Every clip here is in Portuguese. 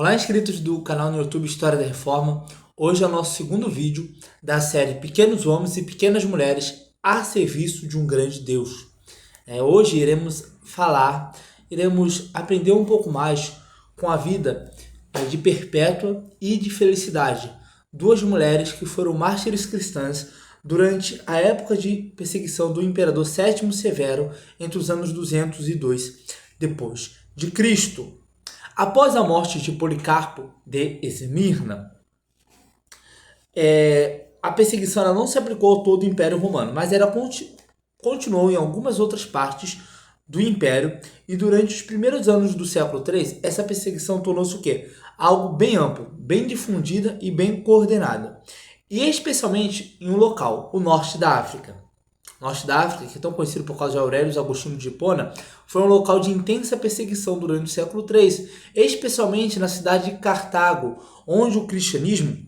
Olá, inscritos do canal no YouTube História da Reforma. Hoje é o nosso segundo vídeo da série Pequenos Homens e Pequenas Mulheres a serviço de um grande Deus. Hoje iremos aprender um pouco mais com a vida de Perpétua e de Felicidade, duas mulheres que foram mártires cristãs durante a época de perseguição do imperador Sétimo Severo entre os anos 202 depois de Cristo. Após a morte de Policarpo de Esmirna, a perseguição não se aplicou a todo o Império Romano, mas ela continuou em algumas outras partes do Império, e durante os primeiros anos do século III, essa perseguição tornou-se o quê? Algo bem amplo, bem difundida e bem coordenada. E especialmente em um local, o norte da África. O norte da África, que é tão conhecido por causa de Aurélio Agostinho de Hipona, foi um local de intensa perseguição durante o século III, especialmente na cidade de Cartago, onde o cristianismo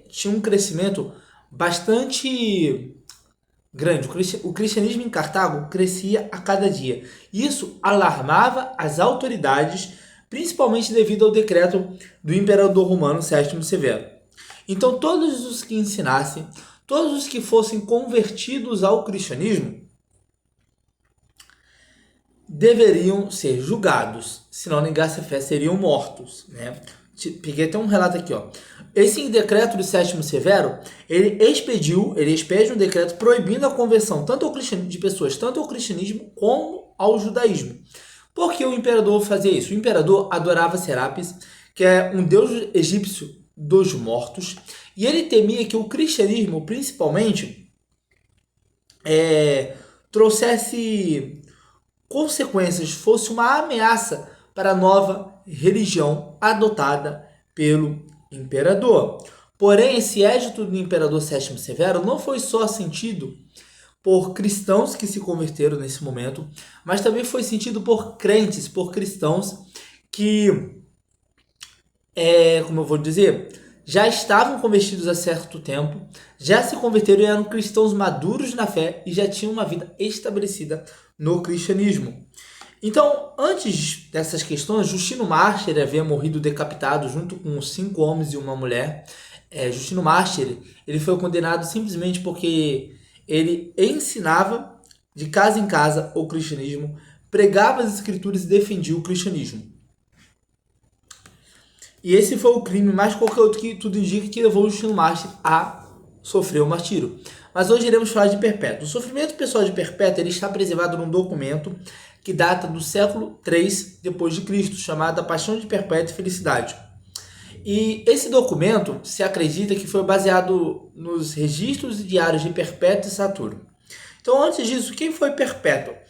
tinha um crescimento bastante grande. O cristianismo em Cartago crescia a cada dia. Isso alarmava as autoridades, principalmente devido ao decreto do imperador romano Sétimo Severo. Então, todos os que ensinassem, todos os que fossem convertidos ao cristianismo, deveriam ser julgados. Se não negasse a fé, seriam mortos. Peguei até um relato aqui. Esse decreto do Sétimo Severo, ele expede um decreto proibindo a conversão de pessoas tanto ao cristianismo como ao judaísmo. Por que o imperador fazia isso? O imperador adorava Serapis, que é um deus egípcio dos mortos, e ele temia que o cristianismo, principalmente, trouxesse consequências, fosse uma ameaça para a nova religião adotada pelo imperador. Porém, esse édito do imperador Sétimo Severo não foi só sentido por cristãos que se converteram nesse momento, mas também foi sentido por crentes, por cristãos que, já estavam convertidos há certo tempo, já se converteram e eram cristãos maduros na fé e já tinham uma vida estabelecida no cristianismo. Então, antes dessas questões, Justino Mártir havia morrido decapitado junto com 5 homens e uma mulher. Justino Mártir, ele foi condenado simplesmente porque ele ensinava de casa em casa o cristianismo, pregava as escrituras e defendia o cristianismo. E esse foi o crime mais qualquer outro que tudo indica que levou Justino Mártir a sofrer o martírio. Mas hoje iremos falar de Perpétua. O sofrimento pessoal de Perpétua está preservado num documento que data do século III depois de Cristo, chamado A Paixão de Perpétua e Felicidade. E esse documento se acredita que foi baseado nos registros e diários de Perpétua e Saturno. Então, antes disso, quem foi Perpétua?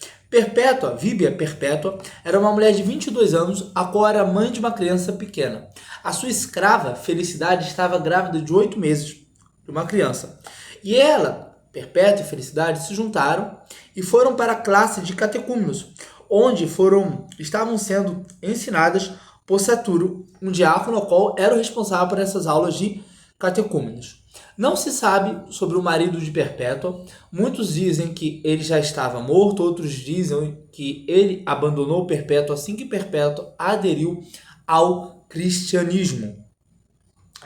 Víbia Perpétua, era uma mulher de 22 anos, a qual era mãe de uma criança pequena. A sua escrava, Felicidade, estava grávida de 8 meses de uma criança. E ela, Perpétua e Felicidade, se juntaram e foram para a classe de catecúmenos, onde estavam sendo ensinadas por Saturno, um diácono ao qual era o responsável por essas aulas de catecúmenos. Não se sabe sobre o marido de Perpétua. Muitos dizem que ele já estava morto, outros dizem que ele abandonou Perpétua assim que Perpétua aderiu ao cristianismo.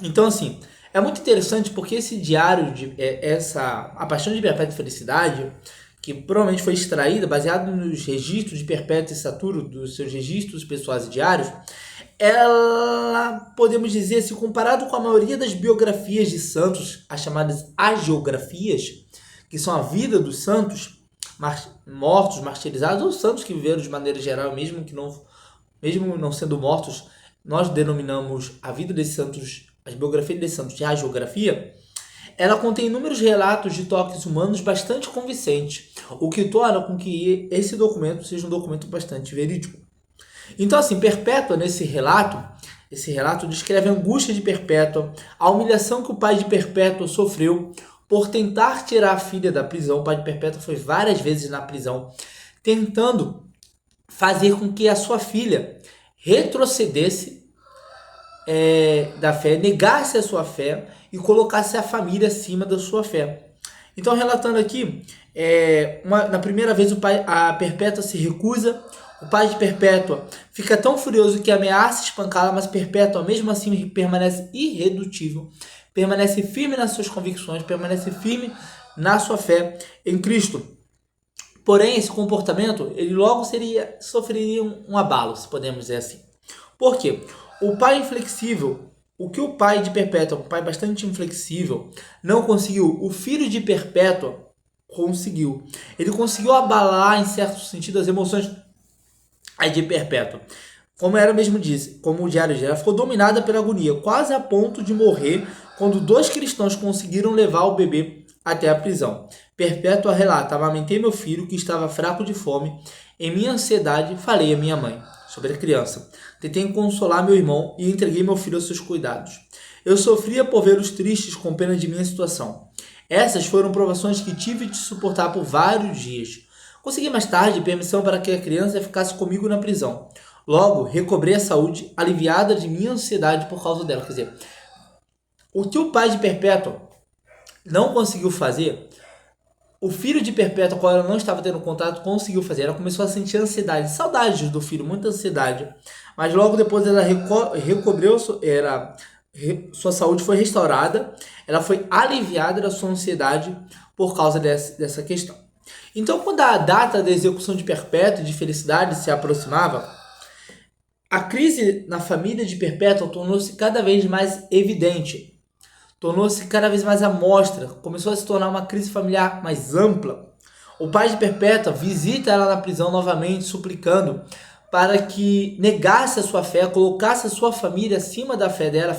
Então, assim, é muito interessante porque esse diário, A Paixão de Perpétua e Felicidade, que provavelmente foi extraída, baseado nos registros de Perpétua e Saturno, dos seus registros pessoais e diários, ela, podemos dizer, se comparado com a maioria das biografias de santos, as chamadas agiografias, que são a vida dos santos mortos, martirizados, ou santos que viveram de maneira geral, mesmo não sendo mortos, nós denominamos a vida desses santos, as biografias desses santos de agiografia. Ela contém inúmeros relatos de toques humanos bastante convincentes, o que torna com que esse documento seja um documento bastante verídico. Então, assim, Perpétua, esse relato descreve a angústia de Perpétua, a humilhação que o pai de Perpétua sofreu por tentar tirar a filha da prisão. O pai de Perpétua foi várias vezes na prisão, tentando fazer com que a sua filha retrocedesse da fé, negasse a sua fé e colocasse a família acima da sua fé. Então, relatando aqui, na primeira vez a Perpétua se recusa, O pai de Perpétua fica tão furioso que ameaça espancá-la, mas Perpétua, mesmo assim, permanece irredutível, permanece firme nas suas convicções, permanece firme na sua fé em Cristo. Porém, esse comportamento, ele logo sofreria um abalo, se podemos dizer assim. Por quê? O pai inflexível, o que o pai de Perpétua, um pai bastante inflexível, não conseguiu, o filho de Perpétua conseguiu. Ele conseguiu abalar, em certo sentido, as emoções de Perpétua. Como ela mesmo disse, como o diário diz, ela ficou dominada pela agonia, quase a ponto de morrer quando 2 cristãos conseguiram levar o bebê até a prisão. Perpétua relata: amamentei meu filho que estava fraco de fome. Em minha ansiedade, falei à minha mãe sobre a criança. Tentei consolar meu irmão e entreguei meu filho aos seus cuidados. Eu sofria por vê-los tristes com pena de minha situação. Essas foram provações que tive de suportar por vários dias. Consegui mais tarde permissão para que a criança ficasse comigo na prisão. Logo, recobrei a saúde, aliviada de minha ansiedade por causa dela. Quer dizer, o que o pai de Perpétua não conseguiu fazer, o filho de Perpétua, com ela não estava tendo contato, conseguiu fazer. Ela começou a sentir ansiedade, saudade do filho, muita ansiedade. Mas logo depois ela recobreu, sua saúde foi restaurada, ela foi aliviada da sua ansiedade por causa dessa questão. Então, quando a data da execução de Perpétua e de Felicidade se aproximava, a crise na família de Perpétua tornou-se cada vez mais evidente, tornou-se cada vez mais à mostra, começou a se tornar uma crise familiar mais ampla. O pai de Perpétua visita ela na prisão novamente, suplicando para que negasse a sua fé, colocasse a sua família acima da fé dela,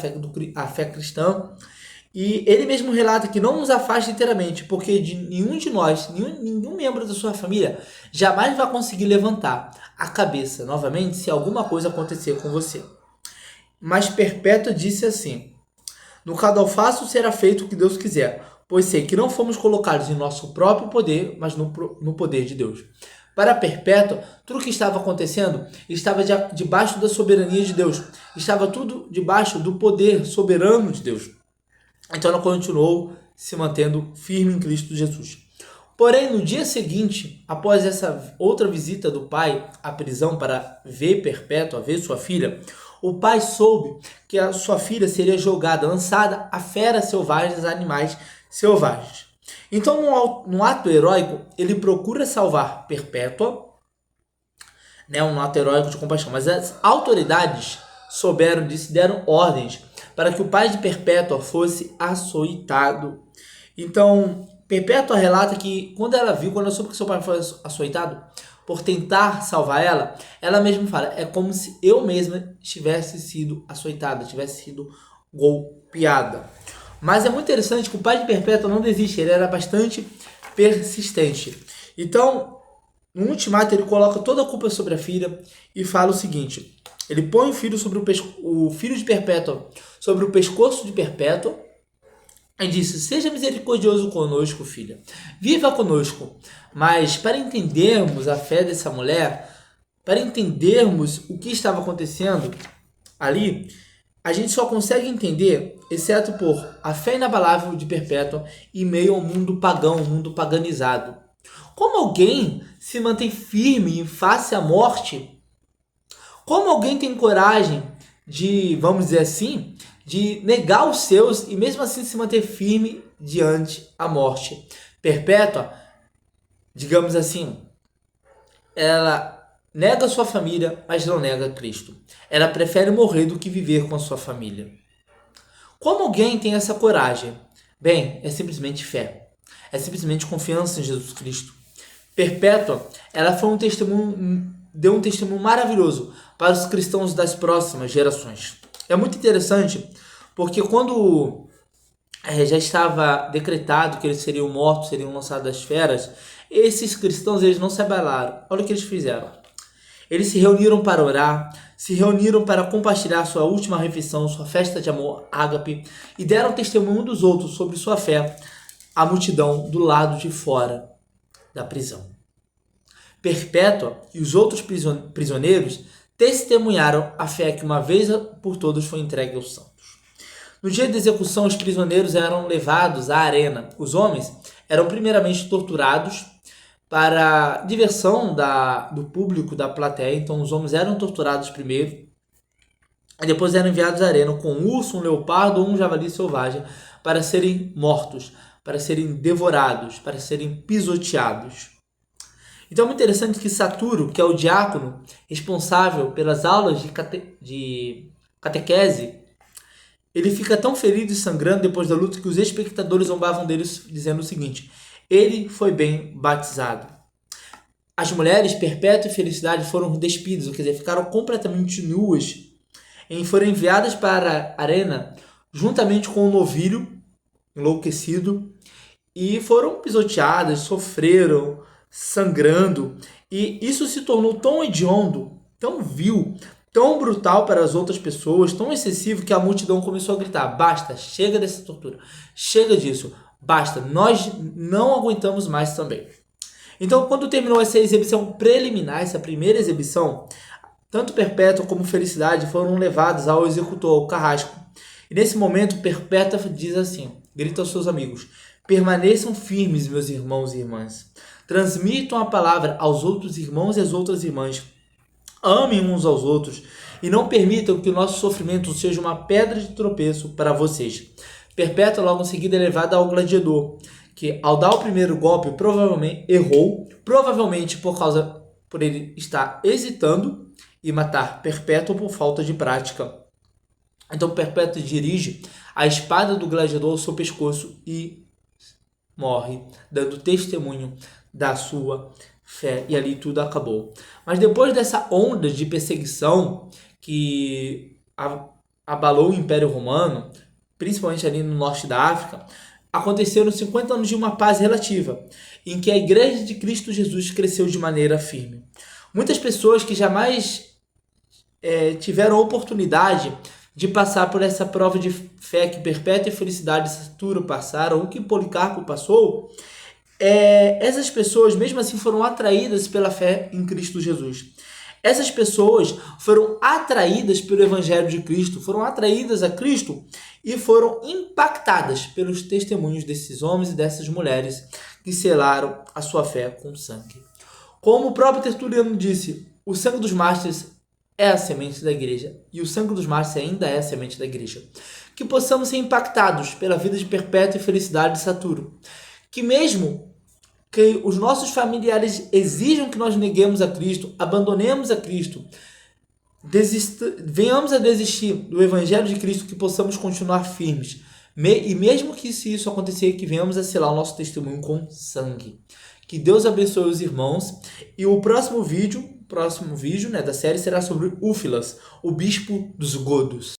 a fé cristã. E ele mesmo relata que não nos afaste inteiramente, porque nenhum de nós, nenhum membro da sua família, jamais vai conseguir levantar a cabeça novamente se alguma coisa acontecer com você. Mas Perpétua disse assim: no cadalfaço será feito o que Deus quiser, pois sei que não fomos colocados em nosso próprio poder, mas no poder de Deus. Para Perpétua, tudo o que estava acontecendo estava debaixo da soberania de Deus, estava tudo debaixo do poder soberano de Deus. Então ela continuou se mantendo firme em Cristo Jesus. Porém, no dia seguinte, após essa outra visita do pai à prisão para ver Perpétua, ver sua filha, o pai soube que a sua filha seria jogada, lançada a feras selvagens, a animais selvagens. Então, num ato heróico, ele procura salvar Perpétua, um ato heróico de compaixão, mas as autoridades souberam disso e deram ordens para que o pai de Perpétua fosse açoitado. Então, Perpétua relata que quando ela soube que seu pai foi açoitado, por tentar salvar ela, ela mesma fala: é como se eu mesma tivesse sido açoitada, tivesse sido golpeada. Mas é muito interessante que o pai de Perpétua não desiste, ele era bastante persistente. Então, no ultimato, ele coloca toda a culpa sobre a filha e fala o seguinte: ele põe o filho de Perpétua sobre o pescoço de Perpétua e disse: seja misericordioso conosco, filha, viva conosco. Mas para entendermos a fé dessa mulher, para entendermos o que estava acontecendo ali, a gente só consegue entender, exceto por a fé inabalável de Perpétua em meio ao mundo pagão, um mundo paganizado. Como alguém se mantém firme em face à morte? Como alguém tem coragem de, vamos dizer assim, de negar os seus e mesmo assim se manter firme diante a morte? Perpétua, digamos assim, ela nega sua família, mas não nega Cristo. Ela prefere morrer do que viver com a sua família. Como alguém tem essa coragem? Bem, é simplesmente fé. É simplesmente confiança em Jesus Cristo. Perpétua, ela foi deu um testemunho maravilhoso para os cristãos das próximas gerações. É muito interessante, porque quando já estava decretado que eles seriam mortos, seriam lançados das feras, esses cristãos eles não se abalaram. Olha o que eles fizeram. Eles se reuniram para orar, se reuniram para compartilhar sua última refeição, sua festa de amor, ágape, e deram testemunho dos outros sobre sua fé à multidão do lado de fora da prisão. Perpétua e os outros prisioneiros testemunharam a fé que uma vez por todas foi entregue aos santos. No dia da execução, os prisioneiros eram levados à arena. Os homens eram primeiramente torturados, para diversão do público, da plateia. Então os homens eram torturados primeiro, e depois eram enviados à arena com um urso, um leopardo ou um javali selvagem para serem mortos, para serem devorados, para serem pisoteados. Então é muito interessante que Saturo, que é o diácono responsável pelas aulas de catequese, ele fica tão ferido e sangrando depois da luta que os espectadores zombavam dele dizendo o seguinte: ele foi bem batizado. As mulheres, Perpétua e Felicidade, foram despidas, quer dizer, ficaram completamente nuas e foram enviadas para a arena juntamente com o novilho enlouquecido e foram pisoteadas, sofreram, sangrando, e isso se tornou tão hediondo, tão vil, tão brutal para as outras pessoas, tão excessivo, que a multidão começou a gritar: basta, chega dessa tortura, chega disso, basta, nós não aguentamos mais também. Então, quando terminou essa exibição preliminar, essa primeira exibição, tanto Perpétua como Felicidade foram levados ao executor, ao carrasco. E nesse momento, Perpétua diz assim, grita aos seus amigos: permaneçam firmes, meus irmãos e irmãs. Transmitam a palavra aos outros irmãos e às outras irmãs. Amem uns aos outros e não permitam que o nosso sofrimento seja uma pedra de tropeço para vocês. Perpétua logo em seguida é levada ao gladiador, que ao dar o primeiro golpe provavelmente errou, provavelmente por ele estar hesitando e matar Perpétua por falta de prática. Então Perpétua dirige a espada do gladiador ao seu pescoço e morre, dando testemunho da sua fé, e ali tudo acabou. Mas depois dessa onda de perseguição que abalou o Império Romano, principalmente ali no norte da África, aconteceram 50 anos de uma paz relativa, em que a Igreja de Cristo Jesus cresceu de maneira firme. Muitas pessoas que jamais tiveram a oportunidade de passar por essa prova de fé que Perpétua e Felicidade e Saturo passaram, ou que Policarpo passou, essas pessoas mesmo assim foram atraídas pela fé em Cristo Jesus. Essas pessoas foram atraídas pelo Evangelho de Cristo, foram atraídas a Cristo e foram impactadas pelos testemunhos desses homens e dessas mulheres que selaram a sua fé com sangue. Como o próprio Tertuliano disse, o sangue dos mártires é a semente da igreja, e o sangue dos mártires ainda é a semente da igreja. Que possamos ser impactados pela vida de Perpétua e Felicidade de Saturo. Que mesmo que os nossos familiares exijam que nós neguemos a Cristo, abandonemos a Cristo, venhamos a desistir do Evangelho de Cristo, que possamos continuar firmes. E mesmo que se isso acontecer, que venhamos a selar o nosso testemunho com sangue. Que Deus abençoe os irmãos. E o próximo vídeo da série será sobre Úfilas, o bispo dos godos.